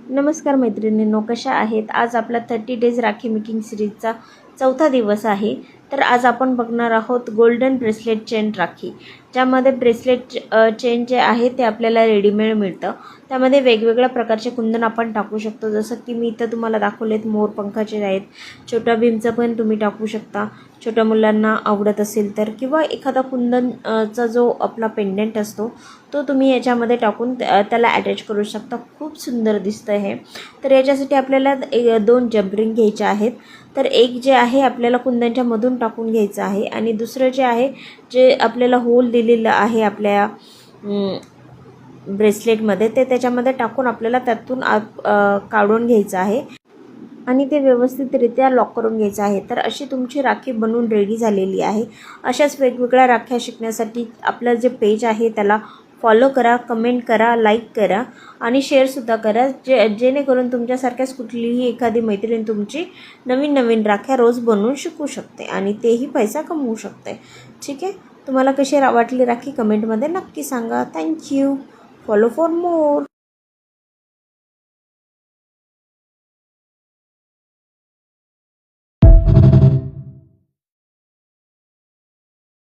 नमस्कार मैत्रिणींनो, कशा आहेत? आज आपला 30 डेज राखी मेकिंग सिरीजचा चौथा दिवस आहे. तर आज आपण बघणार आहोत गोल्डन ब्रेसलेट चेन राखी, ज्यामध्ये ब्रेसलेट चेन जे आहे ते आपल्याला रेडीमेड मिळतं. त्यामध्ये वेगवेगळ्या प्रकारचे कुंदन आपण टाकू शकतो, जसं की मी इथं तुम्हाला दाखवलेत मोरपंखाचे आहेत. छोट्या भीमचं पण तुम्ही टाकू शकता, छोट्या मुलांना आवडत असेल तर, किंवा एखादा कुंदन चा जो आपला पेंडंट असतो तो तुम्ही याच्यामध्ये टाकून त्याला अटॅच करू शकता. खूप सुंदर दिसतं हे. तर याच्यासाठी आपल्याला 2 जंपरिंग घ्यायचे आहेत. तर एक जे आहे आपल्याला कुंदनच्या मधून टाकून घ्यायचं आहे आणि दुसरं जे आहे, जे आपल्याला होल दिलेलं आहे आपल्या ब्रेसलेटमध्ये, ते त्याच्यामध्ये टाकून आपल्याला त्यातून काढून घ्यायचं आहे आणि ते व्यवस्थितरित्या लॉक करून घ्यायचं आहे. तर अशी तुमची राखी बनवून रेडी झालेली आहे. अशाच वेगवेगळ्या राख्या शिकण्यासाठी आपलं जे पेज आहे त्याला फॉलो करा, कमेंट करा, लाईक करा आणि शेअरसुद्धा करा, जेणेकरून तुमच्यासारख्याच कुठलीही एखादी मैत्रीण तुमची नवीन नवीन राख्या रोज बनवून शिकू शकते आणि तेही पैसा कमवू शकते. ठीक आहे, तुम्हाला कशी वाटली राखी कमेंटमध्ये नक्की सांगा. थँक्यू. Follow for more.